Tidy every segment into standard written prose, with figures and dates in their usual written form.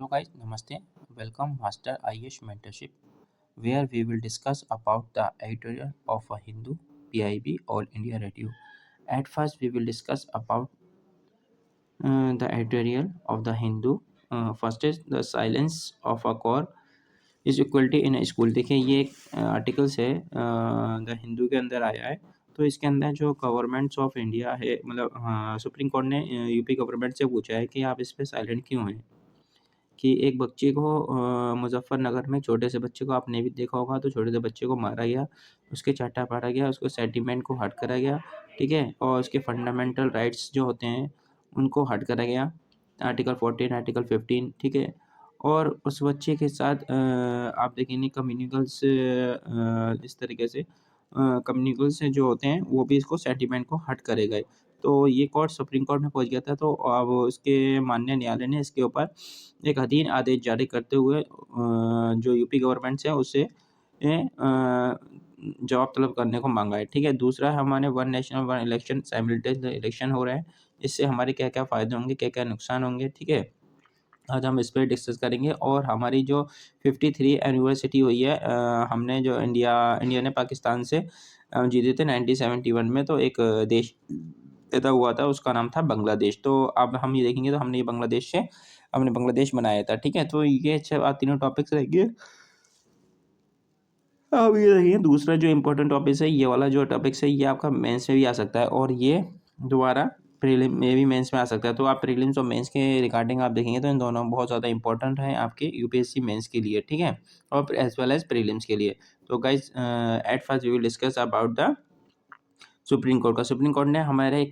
Hello guys, Namaste. Welcome Master Ayush Mentorship, where we will discuss about the editorial of a Hindu PIB All India Radio. At first, we will discuss about the editorial of the Hindu. First is the silence of a core is equality in school. देखिए ये एक articles है the Hindu के अंदर आया है। तो इसके अंदर जो गवर्नमेंट्स ऑफ इंडिया है मतलब सुप्रीम कोर्ट ने यूपी गवर्नमेंट से पूछा है कि आप इस पे साइलेंट क्यों हैं कि एक बच्चे को मुजफ्फरनगर में छोटे से बच्चे को आपने भी देखा होगा तो छोटे से बच्चे को मारा गया, उसके चाटा पाड़ा गया, उसको सेंटिमेंट को हर्ट करा गया, ठीक है? और उसके फंडामेंटल राइट्स जो होते हैं उनको हर्ट करा गया, आर्टिकल 14 आर्टिकल 15, ठीक है? और उस बच्चे के साथ आप देखेंगे कम्युनिकल्स इस तरीके से कम्युनिकल्स जो होते हैं वो भी इसको सेंटिमेंट को हर्ट करेगा। तो ये कोर्ट सुप्रीम कोर्ट में पहुंच गया था, तो अब उसके माननीय न्यायालय ने इसके ऊपर एक अधीन आदेश जारी करते हुए जो यूपी गवर्नमेंट है उससे जवाब तलब करने को मांगा है, ठीक है? दूसरा हमारे one nation one election simultaneous election हो रहा है, इससे हमारे क्या-क्या फ़ायदे होंगे, क्या-क्या नुकसान होंगे, ठीक है? आज हम इस पे डिस्कस करेंगे और हमारी जो 53 एनिवर्सिटी हुई है हमने जो इंडिया ने पाकिस्तान से जीते थे 1971 में, तो एक देश पैदा हुआ था, उसका नाम था बांग्लादेश। तो अब हम ये देखेंगे तो हमने ये बांग्लादेश से हमने बांग्लादेश बनाया था, ठीक है? तो ये अच्छा तीनों टॉपिक्स रहेंगे। अब ये देखिए दूसरा जो इम्पोर्टेंट टॉपिक है, ये वाला जो टॉपिक्स है ये आपका मेंस में भी आ सकता है और ये दोबारा प्रीलिम में भी मेंस में आ सकता है। तो आप प्रीलिम्स और मेंस के रिगार्डिंग आप देखेंगे तो इन दोनों बहुत ज़्यादा इंपॉर्टेंट हैं आपके यूपीएससी मेंस के लिए, ठीक है? और एज वेल एज प्रीलिम्स के लिए। तो guys at first we will discuss about the Supreme Court ने हमारे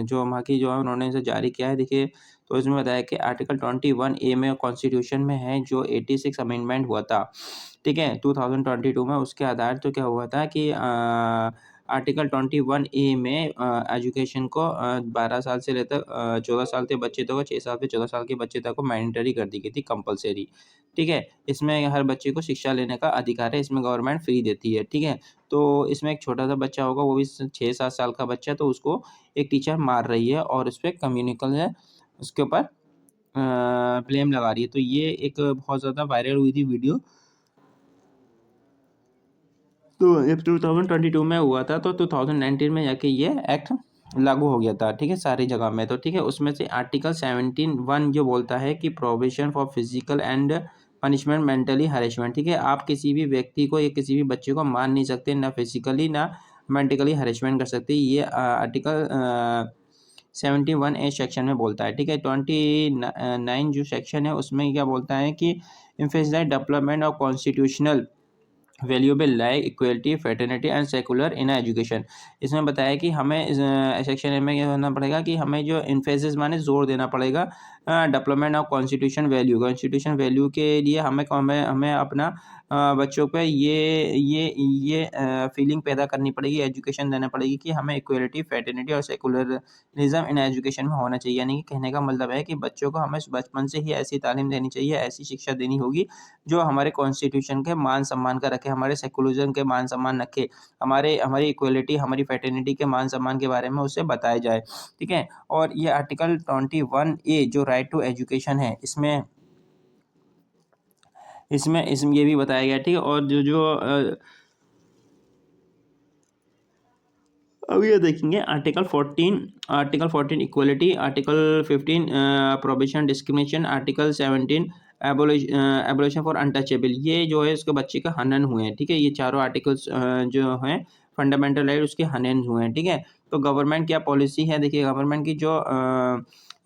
जो वहाँ की जो है उन्होंने इसे जारी किया है, देखिए। तो इसमें बताया कि आर्टिकल 21A में कॉन्स्टिट्यूशन में है जो 86 अमेंडमेंट हुआ था, ठीक है? 2022 में उसके आधार तो क्या हुआ था कि आर्टिकल 21A में एजुकेशन को 12 साल से लेकर 14 साल के बच्चे तक और 6 साल से 14 साल के बच्चे तक को मैंडेटरी कर दी गई थी, कंपल्सरी, ठीक है? इसमें हर बच्चे को शिक्षा लेने का अधिकार है, इसमें गवर्नमेंट फ्री देती है, ठीक है? तो इसमें एक छोटा-सा बच्चा होगा, वो भी 6-7 साल का बच्चा, तो उसको एक टीचर मार रही है और उसपे कम्युनिकल है, उसके ऊपर ब्लेम लगा रही है। तो ये एक बहुत ज़्यादा वायरल हुई थी वीडियो। तो ये 2022 में हुआ था, तो 2019 में जाके ये एक्ट लागू हो गया था, ठीक है? सारी जगह में, तो ठीक है? उसमें से आर्टिकल 17(1) जो बोलता है कि prohibition for physical and punishment mentally harassment, ठीक है? आप किसी भी व्यक्ति को या किसी भी बच्चे को मार नहीं सकते, ना फिजिकली ना मेंटली हैरेसमेंट कर सकते। ये आर्टिकल 71A सेक्शन में बोलता है, ठीक है? 29 जो सेक्शन है उसमें क्या बोलता है कि emphasize development of constitutional valuable like equality fraternity and secular in education. इसमें बताया कि हमें सेक्शन ए में क्या करना पड़ेगा कि हमें जो इन्फेसिस माने जोर देना पड़ेगा डेवलपमेंट ऑफ कॉन्स्टिट्यूशन वैल्यू के लिए हमें हमें अपना बच्चों पे ये फीलिंग पैदा करनी पड़ेगी, एजुकेशन देना पड़ेगी कि हमें इक्वलिटी फ्रेटर्निटी और सेकुलरिज्म इन एजुकेशन में होना चाहिए। यानी कि कहने का मतलब है कि बच्चों को हमें बचपन से ही ऐसी तालीम देनी चाहिए, ऐसी शिक्षा देनी होगी जो हमारे कॉन्स्टिट्यूशन के मान-सम्मान का रखे, हमारे सेकुलरिज़्म के मान-सम्मान रखे, हमारी इक्वालिटी, हमारी फ्रेटर्निटी के मान-सम्मान के बारे में उसे बताया जाए, ठीक है? और ये आर्टिकल 21A जो राइट टू एजुकेशन है, इसमें ये भी बताया गया है, ठीक है? और अब ये देखेंगे article 14 equality, article 15 prohibition discrimination, article 17 abolition for untouchable, ये जो है उसके बच्चे का हनन हुए हैं, ठीक है? ये चारों आर्टिकल्स जो हैं फंडामेंटल राइट उसके हनन हुए हैं, ठीक है? तो गवर्नमेंट क्या पॉलिसी है, देखिए गवर्नमेंट की जो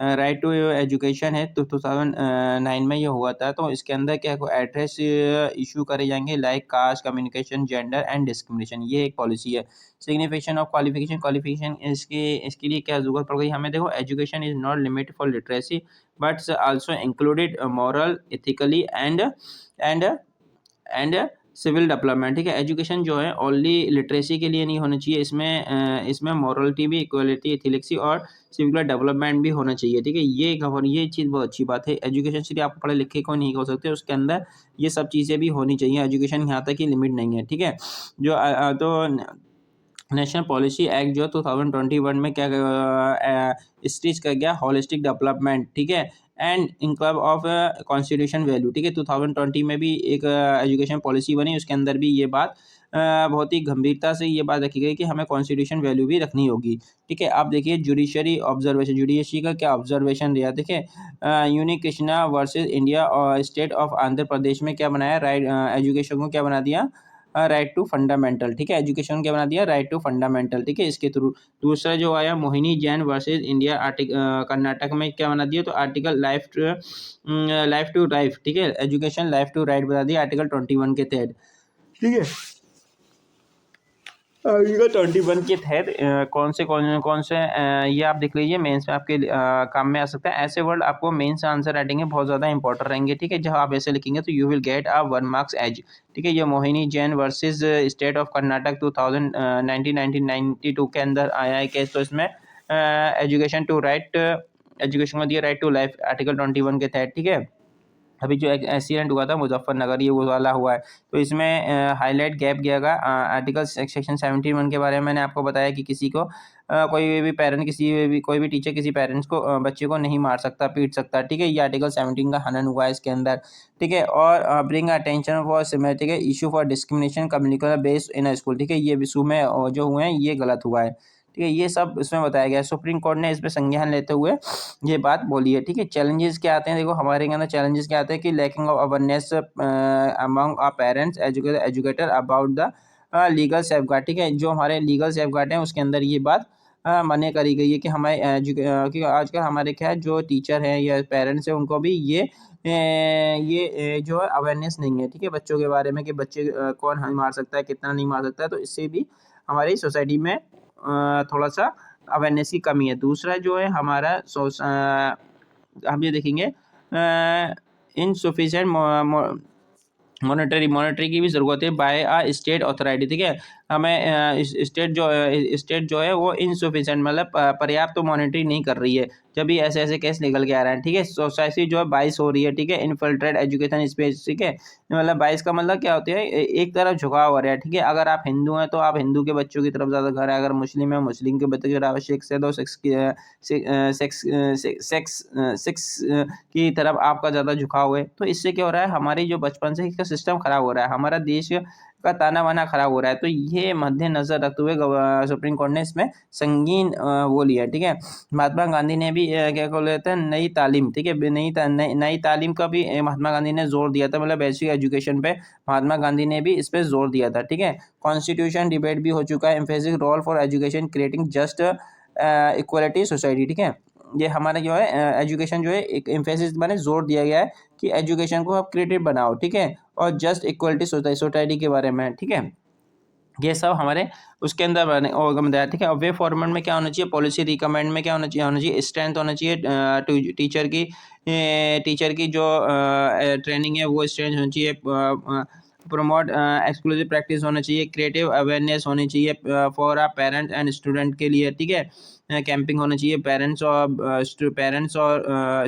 राइट टू एजुकेशन है तो 2009 में ये हुआ था, तो इसके अंदर क्या एड्रेस इशू करे जाएंगे like caste communication gender and discrimination, ये एक पॉलिसी है। सिग्निफिकेशन ऑफ क्वालिफिकेशन इसके लिए क्या जरूरत पड़ गई हमें, देखो education is not limited for literacy but also included moral ethically and and civil development, ठीक है? एजुकेशन जो है ओनली लिटरेसी के लिए नहीं होना चाहिए, इसमें मॉरलिटी भी, इक्वलिटी, एथिक्स और सिविल डेवलपमेंट भी होना चाहिए, ठीक है? ये चीज़ बहुत अच्छी बात है। एजुकेशन सिर्फ आप पढ़े लिखे को नहीं हो सकते, उसके अंदर ये सब चीज़ें भी होनी चाहिए। एजुकेशन यहाँ तक की लिमिट नहीं है, ठीक है? तो नेशनल पॉलिसी एक्ट जो 2021 में क्या स्टिच कर गया होलिस्टिक डेवलपमेंट, ठीक है? And income of constitution value. ठीक है, 2020 में भी एक एजुकेशन पॉलिसी बनी, उसके अंदर भी ये बात बहुत ही गंभीरता से ये बात रखी गई कि हमें कॉन्स्टिट्यूशन वैल्यू भी रखनी होगी। ठीक है, आप देखिए जुडिशरी ऑब्जर्वेशन, जुडिशरी का क्या ऑब्जर्वेशन दिया। देखिए यूनिक कृष्णा वर्सेस इंडिया और स्टेट ऑफ आंध्र प्रदेश में क्या बनाया, राइट एजुकेशन को क्या बना दिया, राइट टू फंडामेंटल। ठीक है, एजुकेशन क्या बना दिया, राइट टू फंडामेंटल। ठीक है, इसके थ्रू दूसरा जो आया मोहिनी जैन वर्सेस इंडिया, कर्नाटक में क्या बना दिया, तो आर्टिकल लाइफ टू राइट। ठीक है, एजुकेशन लाइफ टू राइट बना दिया आर्टिकल 21 के तहत। ठीक है, आर्टिकल 21 के तहत कौन से ये आप देख लीजिए, मेंस में आपके काम में आ सकता है। ऐसे वर्ड आपको मेंस आंसर राइटिंग में बहुत ज़्यादा इंपॉर्टेंट रहेंगे। ठीक है, जब आप ऐसे लिखेंगे तो you will get a 1 marks as. ठीक है, ये Mohini Jain versus state of Karnataka 1992 के अंदर आया है केस। तो इसमें एजुकेशन टू राइट, एजुकेशन को दिया राइट टू लाइफ आर्टिकल 21 के तहत। ठीक है, अभी जो एक्सीडेंट हुआ था मुजफ्फरनगर, ये वो वाला हुआ है, तो इसमें हाईलाइट गैप किया गया आर्टिकल सेक्शन 71 के बारे में। मैंने आपको बताया कि किसी को कोई भी पेरेंट, कोई भी टीचर किसी पेरेंट्स को बच्चे को नहीं मार सकता, पीट सकता। ठीक है, ये आर्टिकल 17 का हनन हुआ है इसके अंदर। ठीक है, और bring attention for symmetric issue for discrimination communication based in school. ठीक है, ये विशु में जो हुए हैं ये गलत हुआ है। ठीक है, ये सब इसमें बताया गया है। सुप्रीम कोर्ट ने इस पर संज्ञान लेते हुए ये बात बोली है। ठीक है, चैलेंजेस क्या आते हैं, देखो हमारे के अंदर चैलेंजेस क्या आते हैं कि lacking of awareness among our parents educator about the legal safeguard. ठीक है, जो हमारे लीगल सेफगार्ड हैं उसके अंदर ये बात मने करी गई है कि हमारे कि आजकल हमारे क्या है, जो टीचर हैं या पेरेंट्स हैं उनको भी जो है अवेयरनेस नहीं है। ठीक है, बच्चों के बारे में कि बच्चे कौन हमें मार सकता है, कितना नहीं मार सकता है, तो इससे भी हमारी सोसाइटी में थोड़ा सा अवेयरनेस की कमी है। दूसरा जो है हमारा हम ये देखेंगे इनसफिशिएंट मॉनेटरी की भी ज़रूरत है बाय आ स्टेट अथॉरिटी। ठीक है, हमें स्टेट जो है वो इनसफिशिएंट मतलब पर्याप्त तो मॉनेटरी नहीं कर रही है, जब भी ऐसे ऐसे केस निकल के आ रहे हैं। ठीक है, सोसाइटी जो है बाइस हो रही है। ठीक है, इनफिल्ट्रेट एजुकेशन स्पेस। ठीक है, मतलब बाइस का मतलब क्या होता है, एक तरफ झुकाव हो रहा है। ठीक है, अगर आप हिंदू हैं तो आप हिंदू के बच्चों की तरफ ज़्यादा घर है, अगर मुस्लिम है मुस्लिम के बच्चों की तरफ, सिक्स है तो सिक्स की तरफ आपका ज़्यादा झुकाव है। तो इससे क्या हो रहा है, हमारी जो बचपन से इसका सिस्टम खराब हो रहा है, हमारा देश का ताना बाना खराब हो रहा है। तो ये मद्देनजर रखते हुए सुप्रीम कोर्ट ने इसमें संगीन वो लिया। ठीक है, महात्मा गांधी ने भी क्या बोल लेते हैं नई तालीम। ठीक है, नई तालीम का भी महात्मा गांधी ने जोर दिया था, मतलब बेसिक एजुकेशन पे महात्मा गांधी ने भी इस पे जोर दिया था। ठीक है, कॉन्स्टिट्यूशन डिबेट भी हो चुका है, emphasis role for education creating just equality society. ठीक है, ये हमारा जो है एजुकेशन जो है एक एम्फेसिस मैंने जोर दिया गया है कि एजुकेशन को आप क्रिएटिव बनाओ। ठीक है, और जस्ट इक्वलिटी सोसाइटी के बारे में। ठीक है, ये सब हमारे उसके अंदर बने और बताया। ठीक है, और वे फॉर्मेट में क्या होना चाहिए, पॉलिसी रिकमेंड में क्या होना चाहिए स्ट्रेंथ होना चाहिए टीचर की जो ट्रेनिंग है वो स्ट्रेंथ होनी चाहिए। प्रमोट एक्सक्लूसिव प्रैक्टिस होना चाहिए, क्रिएटिव अवेयरनेस होनी चाहिए for uh parents and student के लिए। ठीक है, कैंपिंग होना चाहिए, पेरेंट्स और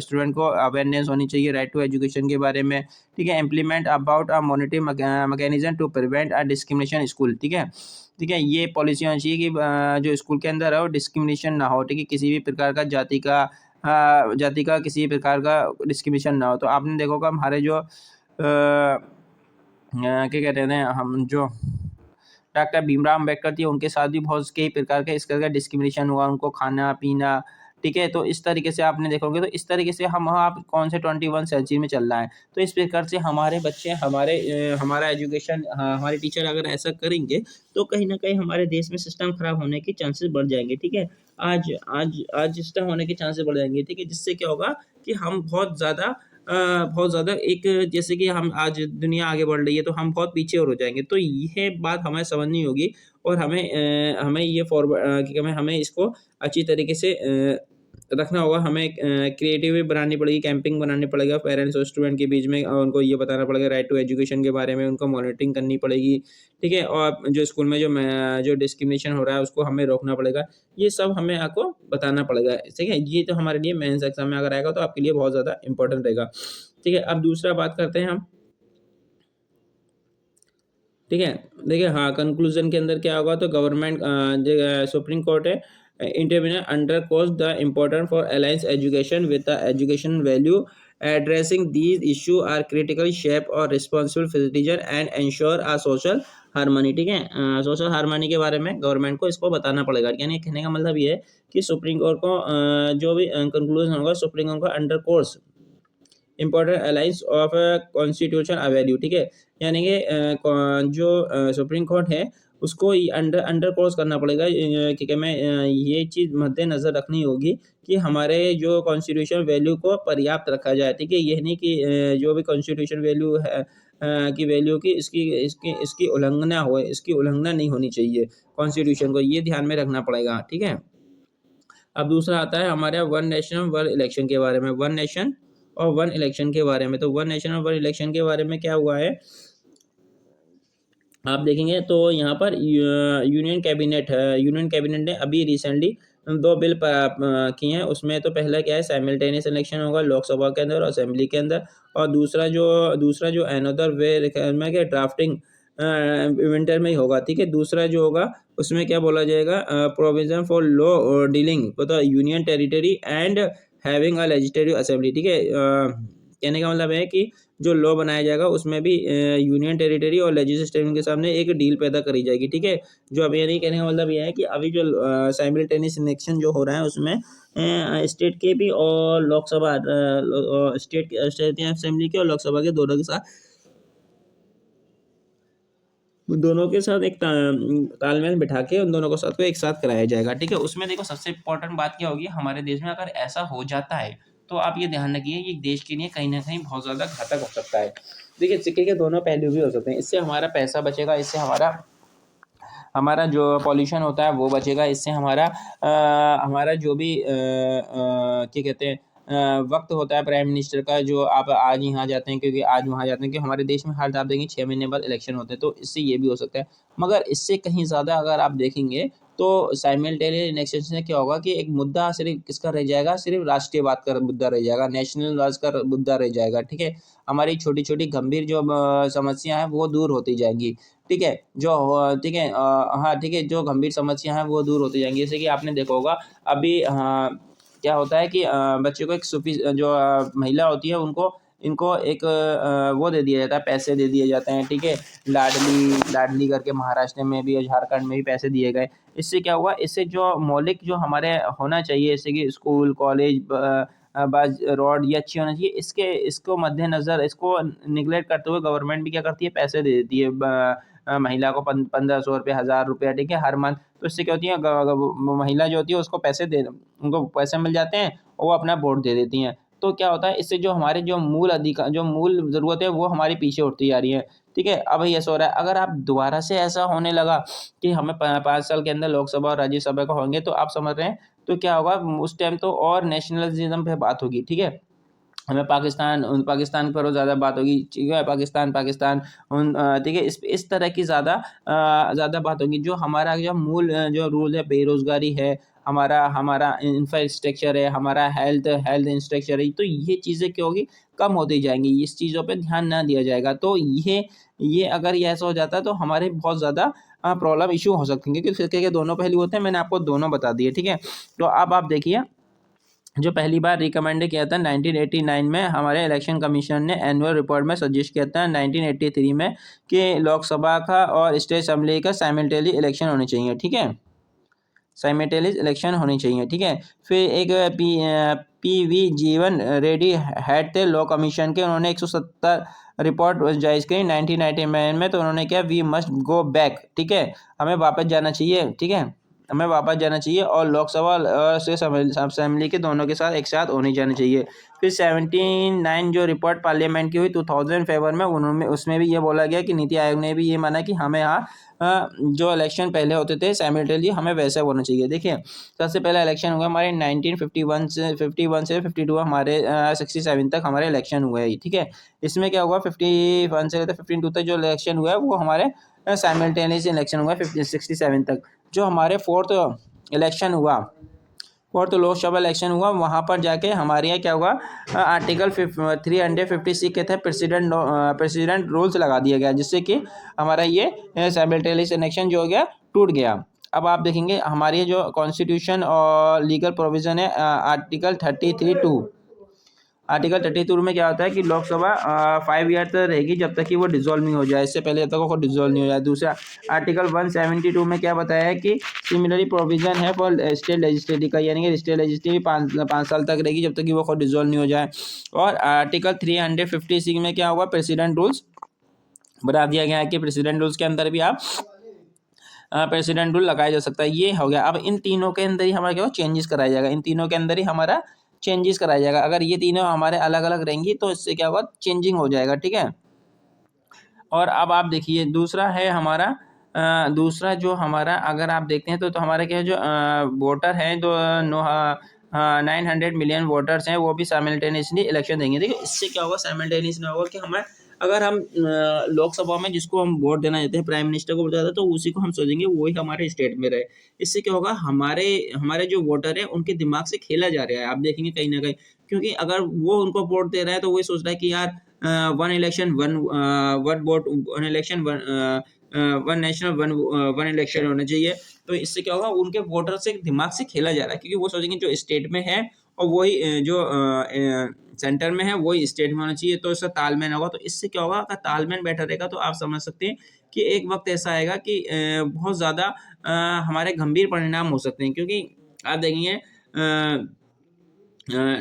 स्टूडेंट को अवेयरनेस होनी चाहिए राइट टू एजुकेशन के बारे में। ठीक है, implement about a monitoring mechanism to prevent a discrimination school. ठीक है, ठीक है, ये पॉलिसी होनी चाहिए कि जो स्कूल के अंदर है वो डिस्क्रिमिनेशन ना हो। ठीक है, किसी भी प्रकार का जाति का किसी भी प्रकार का डिस्क्रिमिनेशन ना हो। तो आपने देखा होगा हमारे जो क्या कहते हैं, हम जो डॉक्टर भीमराव अम्बेडकर थी उनके साथ भी बहुत कई प्रकार का इस तरह का डिस्क्रिमिनेशन हुआ, उनको खाना पीना। ठीक है, तो इस तरीके से आपने देखोगे, तो इस तरीके से हम आप कौन से 21 सेंचुरी में चल रहा है। तो इस प्रकार से हमारे बच्चे हमारा एजुकेशन हमारे टीचर अगर ऐसा करेंगे तो कहीं ना कहीं हमारे देश में सिस्टम खराब होने के चांसेस बढ़ जाएंगे। ठीक है, आज आज आज सिस्टम होने के चांसेस बढ़ जाएंगे। ठीक है, जिससे क्या होगा कि हम बहुत ज़्यादा एक जैसे कि हम आज दुनिया आगे बढ़ रही है तो हम बहुत पीछे और हो जाएँगे। तो यह बात हमें समझनी होगी और हमें ये कि हमें इसको अच्छी तरीके से रखना होगा। हमें क्रिएटिव भी बनानी पड़ेगी, कैंपिंग बनानी पड़ेगा पेरेंट्स और स्टूडेंट के बीच में, और उनको ये बताना पड़ेगा राइट टू एजुकेशन के बारे में, उनको मॉनिटरिंग करनी पड़ेगी। ठीक है, और जो स्कूल में जो डिस्क्रिमिनेशन हो रहा है उसको हमें रोकना पड़ेगा। ये सब हमें आपको बताना पड़ेगा। ठीक है, ये तो हमारे लिए मेंस एग्जाम में अगर आएगा तो आपके लिए बहुत ज़्यादा इंपॉर्टेंट रहेगा। ठीक है, अब दूसरा बात करते हैं हम। ठीक है, देखिए हाँ, कंक्लूजन के अंदर क्या होगा, तो गवर्नमेंट सुप्रीम कोर्ट है intervention underscores the importance for alliance education with the education value. Addressing these issues are critical shape or responsible citizen and ensure a social harmony. ठीक है, सोशल हारमोनी के बारे में गवर्नमेंट को इसको बताना पड़ेगा। यानी कहने का मतलब ये है कि सुप्रीम कोर्ट को जो भी कंक्लूजन होगा सुप्रीम कोर्ट को underscore important alliance of constitution value. ठीक है, यानी कि जो सुप्रीम कोर्ट है उसको अंडर अंडर कोर्स करना पड़ेगा कि मैं ये चीज़ मद्देनज़र रखनी होगी कि हमारे जो कॉन्स्टिट्यूशन वैल्यू को पर्याप्त रखा जाए। ठीक है, यह नहीं कि जो भी कॉन्स्टिट्यूशन वैल्यू है की वैल्यू की इसकी इसकी इसकी उल्लंघना हो, इसकी उल्लंघना नहीं होनी चाहिए कॉन्स्टिट्यूशन को, ये ध्यान में रखना पड़ेगा। ठीक है, अब दूसरा आता है हमारे वन नेशन वन इलेक्शन के बारे में। वन नेशन और वन इलेक्शन के बारे में, तो वन नेशन और वन इलेक्शन के बारे में क्या हुआ है आप देखेंगे तो यहाँ पर यूनियन कैबिनेट ने अभी रिसेंटली दो बिल किए हैं। उसमें तो पहला क्या है, साइमल्टेनियस इलेक्शन होगा लोकसभा के अंदर और असेंबली के अंदर, और दूसरा जो अनदर वे में क्या ड्राफ्टिंग विंटर में ही होगा। ठीक है, दूसरा जो होगा उसमें क्या बोला जाएगा, provision for law dealing with union territory and having a legislative assembly. ठीक है, कहने का मतलब है कि जो लॉ बनाया जाएगा उसमें भी यूनियन टेरिटरी और लेजिस्लेटिव के सामने एक डील पैदा करी जाएगी। ठीक है, जो अभी नहीं कहने का मतलब यह है कि अभी जो साइमल्टेनियस इलेक्शन जो हो रहा है उसमें स्टेट के भी और लोकसभा स्टेट असेंबली के और लोकसभा के दोनों के साथ एक तालमेल बिठा के उन दोनों को साथ को एक साथ कराया जाएगा। ठीक है, उसमें देखो सबसे इम्पोर्टेंट बात क्या होगी, हमारे देश में अगर ऐसा हो जाता है तो आप ये ध्यान रखिए ये देश के लिए कहीं ना कहीं बहुत ज़्यादा घातक हो सकता है। देखिए, सिक्के के दोनों पहलू भी हो सकते हैं। इससे हमारा पैसा बचेगा, इससे हमारा जो पॉल्यूशन होता है वो बचेगा, इससे हमारा जो भी क्या कहते हैं वक्त होता है प्राइम मिनिस्टर का, जो आप आज यहाँ जाते हैं क्योंकि आज वहाँ जाते हैं, कि हमारे देश में हर आप देखेंगे 6 महीने बाद इलेक्शन होते हैं, तो इससे ये भी हो सकता है। मगर इससे कहीं ज़्यादा अगर आप देखेंगे तो साइमल्टेनियस इलेक्शन से क्या होगा कि एक मुद्दा सिर्फ किसका रह जाएगा, सिर्फ राष्ट्रीय बात का मुद्दा रह जाएगा, नेशनल राज का मुद्दा रह जाएगा। ठीक है, हमारी छोटी छोटी गंभीर जो समस्या हैं वो दूर होती जाएंगी। ठीक है, ठीक है, हाँ ठीक है, जो गंभीर समस्या हैं वो दूर होती जाएंगी। जैसे कि आपने देखा होगा अभी क्या होता है कि बच्चे को एक जो महिला होती है उनको इनको एक वो दे दिया जाता है, पैसे दे दिए जाते हैं। ठीक है, लाडली करके महाराष्ट्र में भी और झारखंड में भी पैसे दिए गए। इससे क्या हुआ, इससे जो मौलिक जो हमारे होना चाहिए जैसे कि स्कूल कॉलेज बस रोड ये अच्छी होना चाहिए, इसको मद्देनज़र इसको निगलेक्ट करते हुए गवर्नमेंट भी क्या करती है, पैसे दे देती है महिला को 1500 रुपये 1000 रुपया। ठीक है, हर मंथ। तो इससे क्या होती है महिला जो होती है उसको उनको पैसे मिल जाते हैं और वो अपना वोट दे देती हैं। तो क्या होता है, इससे जो हमारे जो मूल ज़रूरत है वो हमारी पीछे उठती जा रही है। ठीक है, अब ये हो रहा है, अगर आप दोबारा से ऐसा होने लगा कि हमें 5 साल के अंदर लोकसभा और राज्यसभा का होंगे, तो आप समझ रहे हैं तो क्या होगा उस टाइम, तो और नेशनलिज्म पे बात होगी। ठीक है, हमें पाकिस्तान पर ज़्यादा बात होगी। ठीक है, पाकिस्तान ठीक है, इस तरह की ज़्यादा बात होगी। जो हमारा जो मूल जो रूल है, बेरोज़गारी है, हमारा इंफ्रास्ट्रक्चर है, हमारा हेल्थ इंफ्रास्ट्रक्चर है, तो ये चीज़ें क्या होगी, कम होती जाएंगी। इस चीज़ों पे ध्यान ना दिया जाएगा तो ये अगर ये ऐसा हो जाता है तो हमारे बहुत ज़्यादा प्रॉब्लम इशू हो सकती है, क्योंकि सिक्के के दोनों पहलू होते हैं। मैंने आपको दोनों बता दिए। ठीक है, तो अब आप देखिए, जो पहली बार रिकमेंड किया था 1989 में हमारे इलेक्शन कमीशन ने एनुअल रिपोर्ट में सजेस्ट किया था 1983 में कि लोकसभा का और स्टेट असेंबली का साइमल्टेनियस इलेक्शन होने चाहिए। ठीक है, साइमल्टेनियस इलेक्शन होनी चाहिए। ठीक है, फिर एक पी.वी. जीवन रेड्डी हेड थे लॉ कमीशन के, उन्होंने 170 रिपोर्ट जारी की 1999 में। तो उन्होंने क्या, वी मस्ट गो बैक। ठीक है, हमें वापस जाना चाहिए। ठीक है, हमें वापस जाना चाहिए और लोकसभा और असेंबली के दोनों के साथ एक साथ होनी जानी चाहिए। फिर 79 जो रिपोर्ट पार्लियामेंट की हुई 2000 फेवर में, उन्होंने उसमें भी ये बोला गया कि नीति आयोग ने भी ये माना कि हमें यहाँ जो इलेक्शन पहले होते थे साइमल्टेनियसली हमें वैसे होना चाहिए। देखिए, सबसे पहला इलेक्शन हुआ हमारे 1951 से 52 हमारे 67 तक हमारे इलेक्शन हुए हैं। ठीक है, इसमें क्या हुआ 51 से लेकर 52 तक जो इलेक्शन हुआ है वो हमारे साइमल्टेनियस इलेक्शन हुआ 67 तक। जो हमारे फोर्थ लोकसभा इलेक्शन हुआ, वहाँ पर जाके हमारे यहाँ क्या हुआ, आर्टिकल 356 के तहत प्रेसिडेंट रूल्स लगा दिया गया, जिससे कि हमारा ये साइमल्टेनियस इलेक्शन जो हो गया टूट गया। अब आप देखेंगे हमारी जो कॉन्स्टिट्यूशन और लीगल प्रोविज़न है आर्टिकल 33(2). आर्टिकल 32 में क्या होता है कि लोकसभा 5 ईयर तक रहेगी जब तक कि वो डिसॉल्व नहीं हो जाए, इससे पहले जब तक वो डिसॉल्व नहीं हो जाए। दूसरा आर्टिकल 172 में क्या बताया है कि सिमिलरली प्रोविजन है फॉर स्टेट लेजिस्लेटिव का, यानी कि स्टेट लेजिस्लेटिव 5 साल तक रहेगी जब तक कि वो खुद डिसॉल्व नहीं हो जाए। और आर्टिकल 356 में क्या होगा, प्रेसिडेंट रूल्स बता दिया गया है कि प्रेसिडेंट रूल्स के अंदर भी आप प्रेसिडेंट रूल लगाया जा सकता है। ये हो गया। अब इन तीनों के अंदर ही हमारा क्या चेंजेस कराया जाएगा, इन तीनों के अंदर ही हमारा चेंजेस कराया जाएगा। अगर ये तीनों हमारे अलग अलग रहेंगी तो इससे क्या होगा, चेंजिंग हो जाएगा, ठीक है। और अब आप देखिए दूसरा है हमारा दूसरा जो हमारा अगर आप देखते हैं तो हमारा क्या है, जो वोटर हैं जो 900 मिलियन वोटर्स हैं वो भी साइमल्टेनियसली इलेक्शन देंगे। देखिए इससे क्या होगा, साइमल्टेनियस में होगा कि हमें अगर हम लोकसभा में जिसको हम वोट देना चाहते हैं, प्राइम मिनिस्टर को बताते हैं, तो उसी को हम सोचेंगे वही हमारे स्टेट में रहे। इससे क्या होगा, हमारे हमारे जो वोटर है उनके दिमाग से खेला जा रहा है, आप देखेंगे कहीं ना कहीं। क्योंकि अगर वो उनको वोट दे रहा है तो वही सोच रहा है कि यार one election one vote, one election one national one election होना चाहिए। तो इससे क्या होगा, उनके वोटर से दिमाग से खेला जा रहा है, क्योंकि वो सोचेंगे जो स्टेट में है और वही जो सेंटर में है वही स्टेट में होना चाहिए, तो इससे तालमेल होगा। तो इससे क्या होगा, अगर तालमेल बैठा रहेगा तो आप समझ सकते हैं कि एक वक्त ऐसा आएगा कि बहुत ज़्यादा हमारे गंभीर परिणाम हो सकते हैं। क्योंकि आप देखेंगे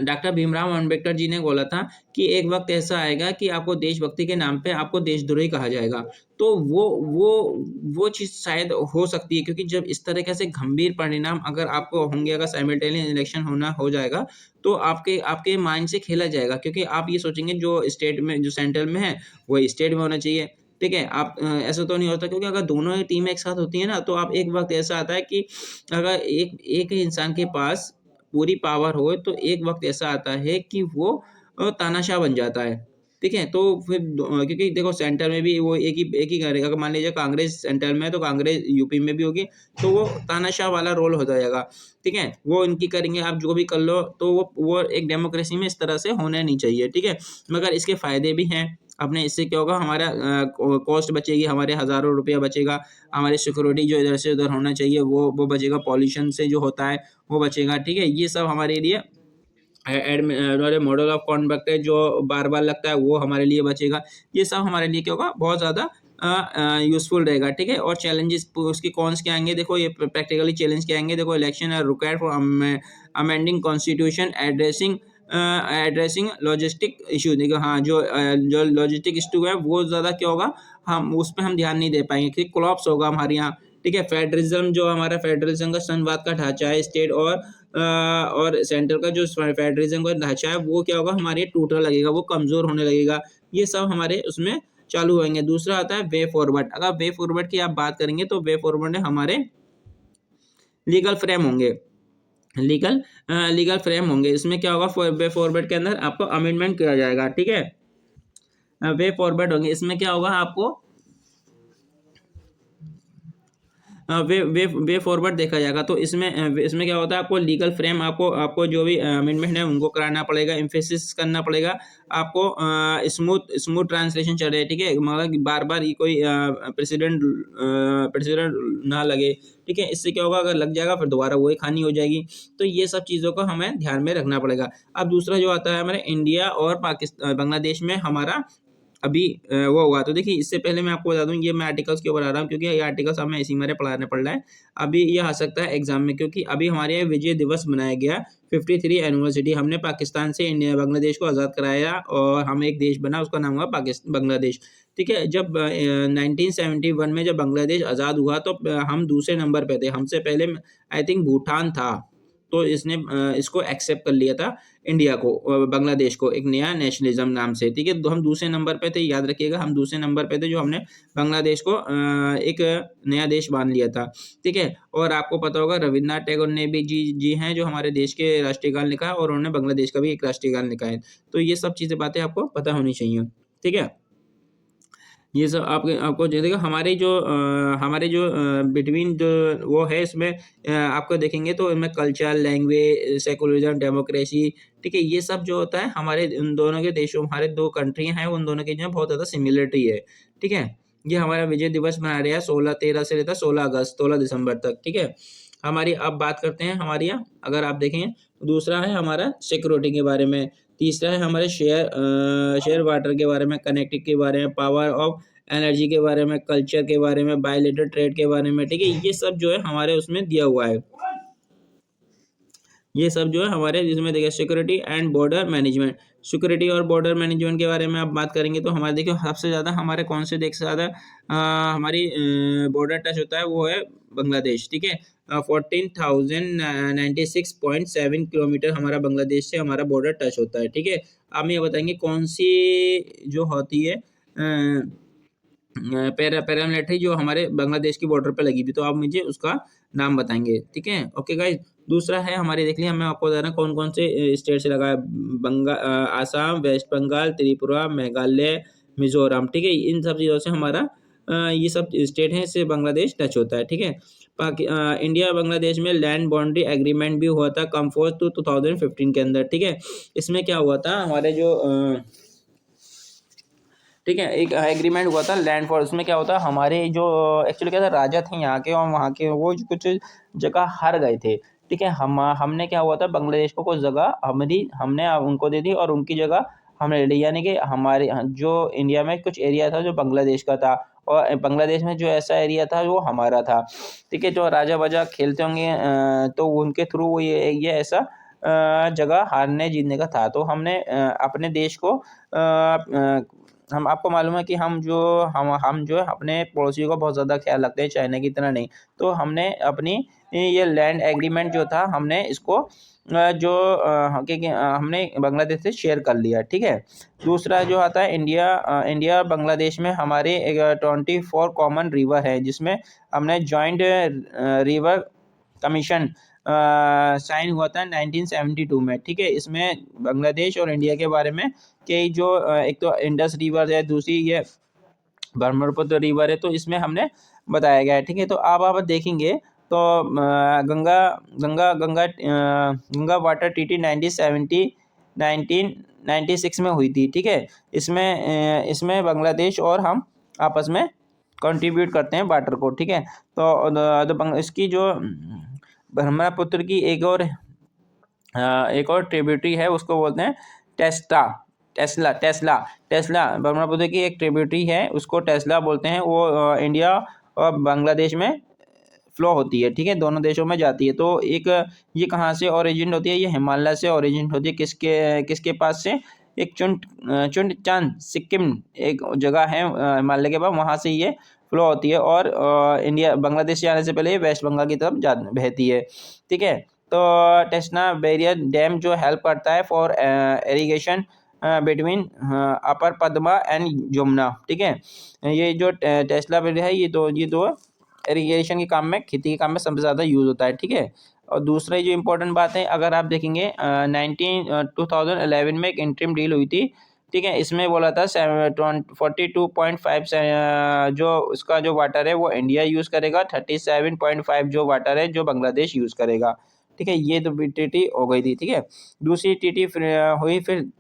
डॉक्टर भीमराव अम्बेडकर जी ने बोला था कि एक वक्त ऐसा आएगा कि आपको देशभक्ति के नाम पे आपको देशद्रोही कहा जाएगा। तो वो चीज़ शायद हो सकती है, क्योंकि जब इस तरीके से गंभीर परिणाम अगर आपको होंगे, अगर साइमल्टेनियस इलेक्शन होना हो जाएगा तो आपके आपके माइंड से खेला जाएगा। क्योंकि आप ये सोचेंगे जो स्टेट में, जो सेंट्रल में है वही स्टेट में होना चाहिए, ठीक है। आप ऐसा तो नहीं होता, क्योंकि अगर दोनों ही टीमें एक साथ होती है ना, तो आप एक वक्त ऐसा आता है कि अगर एक एक ही इंसान के पास पूरी पावर हो तो एक वक्त ऐसा आता है कि वो तानाशाह बन जाता है, ठीक है। तो फिर क्योंकि देखो सेंटर में भी वो एक ही करेगा। अगर मान लीजिए कांग्रेस सेंटर में है तो कांग्रेस यूपी में भी होगी, तो वो तानाशाह वाला रोल हो जाएगा, ठीक है। वो इनकी करेंगे, आप जो भी कर लो, तो वो एक डेमोक्रेसी में इस तरह से होना नहीं चाहिए, ठीक है। मगर इसके फायदे भी हैं अपने। इससे क्या होगा, हमारा कॉस्ट बचेगी, हमारे हज़ारों रुपया बचेगा, हमारी सिक्योरिटी जो इधर से उधर होना चाहिए वो बचेगा, पॉल्यूशन से जो होता है वो बचेगा, ठीक है। ये सब हमारे लिए मॉडल ऑफ कॉन्डक्ट है जो बार बार लगता है, वो हमारे लिए बचेगा। ये सब हमारे लिए क्या होगा, बहुत ज़्यादा यूजफुल रहेगा, ठीक है। और चैलेंजेस उसके कॉन्स क्या आएंगे, देखो ये प्रैक्टिकली चैलेंज क्या आएंगे। देखो election are required for amending constitution, addressing logistic issue. देखो हाँ, जो लॉजिस्टिक इशू है वो ज़्यादा क्या होगा, हम उस पर हम ध्यान नहीं दे पाएंगे, क्योंकि कोलैप्स होगा हमारे यहाँ, ठीक है। फेडरलिज्म, जो हमारा फेडरलिज्म का संघवाद का ढांचा है, स्टेट और सेंटर का जो फेडरलिज्म का ढांचा है वो क्या होगा, हमारे टूटने लगेगा, वो कमजोर होने लगेगा। ये सब हमारे उसमें चालू होंगे। दूसरा आता है वे फॉरवर्ड। अगर वे फॉरवर्ड की आप बात करेंगे तो वे फॉरवर्ड में हमारे लीगल फ्रेम होंगे, लीगल फ्रेम होंगे। इसमें क्या होगा, वे फॉरवर्ड के अंदर आपको अमेंडमेंट किया जाएगा, ठीक है। वे फॉरवर्ड होंगे, इसमें क्या होगा, आपको वे फॉरवर्ड देखा जाएगा। तो इसमें क्या होता है, आपको लीगल फ्रेम, आपको जो भी अमेंडमेंट है उनको कराना पड़ेगा, एम्फेसिस करना पड़ेगा आपको। स्मूथ ट्रांसलेशन चल रहा है, ठीक है। मतलब बार बार ये कोई प्रेसिडेंट ना लगे, ठीक है। इससे क्या होगा, अगर लग जाएगा फिर दोबारा वही खानी हो जाएगी। तो ये सब चीज़ों को हमें ध्यान में रखना पड़ेगा। अब दूसरा जो आता है हमारे इंडिया और पाकिस्तान, बांग्लादेश में हमारा अभी वो हुआ। तो देखिए इससे पहले मैं आपको बता दूं, ये मैं आर्टिकल्स क्यों बता रहा हूँ, क्योंकि ये आर्टिकल्स हमें इसी में पढ़ाने पड़ रहा है। अभी ये आ सकता है एग्जाम में, क्योंकि अभी हमारे यहाँ विजय दिवस मनाया गया 53 एनिवर्सिटी। हमने पाकिस्तान से इंडिया बांग्लादेश को आज़ाद कराया और हम एक देश बना, उसका नाम हुआ बांग्लादेश, ठीक है। जब 1971 में जब बांग्लादेश आज़ाद हुआ तो हम दूसरे नंबर पे थे। हमसे पहले आई थिंक भूटान था, तो इसने इसको एक्सेप्ट कर लिया था इंडिया को, बांग्लादेश को, एक नया नेशनलिज्म नाम से, ठीक है। तो हम दूसरे नंबर पे थे, याद रखिएगा, हम दूसरे नंबर पे थे जो हमने बांग्लादेश को एक नया देश मान लिया था, ठीक है। और आपको पता होगा रविन्द्रनाथ टैगोर ने भी जी हैं जो हमारे देश के राष्ट्रीय गान लिखा है, और उन्होंने बांग्लादेश का भी एक राष्ट्रीय गान लिखा है। तो ये सब चीज़ें बातें आपको पता होनी चाहिए, ठीक है। ये सब आपको देखिएगा, हमारे जो बिटवीन जो वो है, इसमें आपको देखेंगे तो इनमें कल्चर, लैंग्वेज, सेकुलरिज्म, डेमोक्रेसी, ठीक है। ये सब जो होता है हमारे उन दोनों के देशों, हमारे दो कंट्री हैं, उन दोनों के जो बहुत ज़्यादा सिमिलरिटी है, ठीक है। ये हमारा विजय दिवस मना रहे हैं 16/13 से लेकर 16 अगस्त 16 दिसंबर तक, ठीक है। हमारी अब बात करते हैं हमारी यहाँ अगर आप देखें तो दूसरा है हमारा सिक्योरिटी के बारे में, तीसरा है हमारे शेयर वाटर के बारे में, कनेक्टिविटी के बारे में, पावर ऑफ एनर्जी के बारे में, कल्चर के बारे में, बायलेटरल ट्रेड के बारे में, ठीक है। ये सब जो है हमारे उसमें दिया हुआ है। ये सब जो है हमारे इसमें देखिए security and border management, security और बॉर्डर मैनेजमेंट के बारे में आप बात करेंगे तो हमारे देखिए सबसे ज़्यादा हमारे कौन से देश से ज़्यादा हमारी बॉर्डर टच होता है वो है बांग्लादेश, ठीक है। 14,096.7 किलोमीटर हमारा बांग्लादेश से हमारा बॉर्डर टच होता है, ठीक है। आप ये बताएंगे कौन सी जो होती है पैरामिलिट्री जो हमारे बांग्लादेश की बॉर्डर पे लगी थी, तो आप मुझे उसका नाम बताएंगे, ठीक है। ओके गाइज, दूसरा है हमारे देख लिया, मैं आपको बता रहा कौन कौन से स्टेट से लगा है। आसाम, वेस्ट बंगाल, त्रिपुरा, मेघालय, मिजोरम, ठीक है। इन सब चीज़ों से हमारा ये सब स्टेट है इससे बांग्लादेश टच होता है, ठीक है। इंडिया बांग्लादेश में लैंड बाउंड्री एग्रीमेंट भी हुआ था कंफोज 2015 के अंदर, ठीक है। इसमें क्या हुआ था हमारे जो ठीक है एक एग्रीमेंट हुआ था लैंड फॉर, उसमें क्या होता है हमारे जो एक्चुअली क्या था राजा थे यहाँ के और वहाँ के वो कुछ जगह हार गए थे, ठीक है। हमने क्या हुआ था बांग्लादेश को कुछ जगह हमने उनको दे दी और उनकी जगह हमने ले ली, यानी कि हमारे जो इंडिया में कुछ एरिया था जो बांग्लादेश का था और बांग्लादेश में जो ऐसा एरिया था वो हमारा था, ठीक है। जो राजा वाजा खेलते होंगे तो उनके थ्रू वो ये ऐसा जगह हारने जीतने का था, तो हमने अपने देश को हम आपको मालूम है कि हम जो है अपने पड़ोसियों का बहुत ज़्यादा ख्याल रखते हैं, चाइना की तरह नहीं। तो हमने अपनी ये लैंड एग्रीमेंट जो था हमने इसको हमने बांग्लादेश से शेयर कर लिया, ठीक है। दूसरा जो आता है इंडिया बांग्लादेश में हमारे 24 कॉमन रिवर है जिसमें हमने जॉइंट रिवर कमीशन साइन हुआ था 1972 में, ठीक है। इसमें बांग्लादेश और इंडिया के बारे में कि जो एक तो इंडस रिवर है, दूसरी ये ब्रह्मपुत्र रिवर है, तो इसमें हमने बताया गया है, ठीक है। तो आप देखेंगे तो गंगा गंगा गंगा गंगा वाटर ट्रीटी 1996 में हुई थी, ठीक है। इसमें बांग्लादेश और हम आपस में कंट्रीब्यूट करते हैं वाटर को, ठीक है। तो इसकी जो ब्रह्मपुत्र की एक और ट्रिब्यूटरी है उसको बोलते हैं टेस्ला ब्रह्मपुत्र की एक ट्रिब्यूटरी है उसको टेस्ला बोलते हैं। वो इंडिया और बांग्लादेश में फ्लो होती है, ठीक है, दोनों देशों में जाती है। तो एक ये कहाँ से ओरिजिन होती है, ये हिमालय से ओरिजिन होती है। किसके पास से, एक चुंटचान सिक्किम एक जगह है हिमालय के पास, वहाँ से ये फ्लो होती है और इंडिया बांग्लादेश जाने से पहले वेस्ट बंगाल की तरफ बहती है, ठीक है। तो टेस्ना बैरियर डैम जो हेल्प करता है for irrigation between upper Padma and Yamuna, ठीक है। ये जो टेस्ला बैरियर है ये दो इरिगेशन के काम में, खेती के काम में सबसे ज़्यादा यूज़ होता है, ठीक है। और दूसरा जो इम्पोर्टेंट बात है अगर आप देखेंगे 2011 में एक इंटरिम डील हुई थी, ठीक है। इसमें बोला था 42.5 जो उसका जो वाटर है वो इंडिया यूज़ करेगा, 37.5 जो वाटर है जो बांग्लादेश यूज़ करेगा, ठीक है। ये तो टीटी हो गई थी, ठीक है। दूसरी टीटी हुई फिर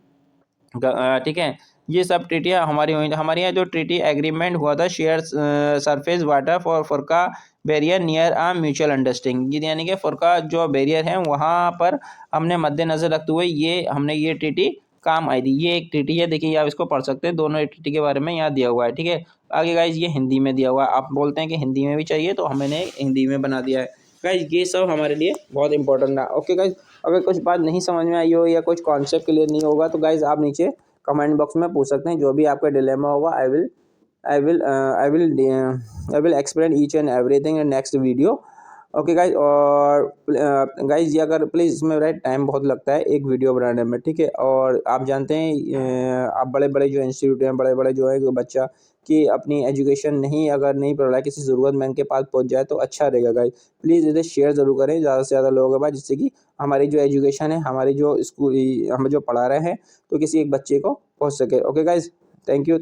ठीक है। ये सब ट्रीटियाँ हमारी हुई, हमारे यहाँ जो ट्रीटी एग्रीमेंट हुआ था share surface water for Farakka barrier near a mutual understanding, यानी कि फुरका जो बैरियर है वहाँ पर हमने मद्देनजर रखते हुए ये ट्रीटी काम आई थी। ये एक ट्रीटी है, देखिए आप इसको पढ़ सकते हैं, दोनों ट्रीटी के बारे में यहाँ दिया हुआ है, ठीक है। आगे गाइज ये हिंदी में दिया हुआ है, आप बोलते हैं कि हिंदी में भी चाहिए तो हमने हिंदी में बना दिया है। गाइज ये सब हमारे लिए बहुत इंपॉर्टेंट है। ओके गाइज, अगर कुछ बात नहीं समझ में आई हो या कुछ कॉन्सेप्ट क्लियर नहीं होगा तो गाइज आप नीचे कमेंट बॉक्स में पूछ सकते हैं, जो भी आपका डिलेमा होगा I will explain each and everything in next video. Okay guys, और गाइज ये अगर प्लीज़ इसमें राइट टाइम बहुत लगता है एक वीडियो बनाने में, ठीक है। और आप जानते हैं आप बड़े बड़े जो इंस्टीट्यूट हैं, बड़े बड़े जो है जो बच्चा कि अपनी एजुकेशन अगर नहीं पढ़ रहा है, किसी ज़रूरतमंद के पास पहुंच जाए तो अच्छा रहेगा गाइज। प्लीज़ इसे शेयर ज़रूर करें ज़्यादा से ज़्यादा लोगों के पास, जिससे कि हमारी जो एजुकेशन है, हमारी जो स्कूल हम जो पढ़ा रहे हैं तो किसी एक बच्चे को पहुँच सके। Okay guys, thank you.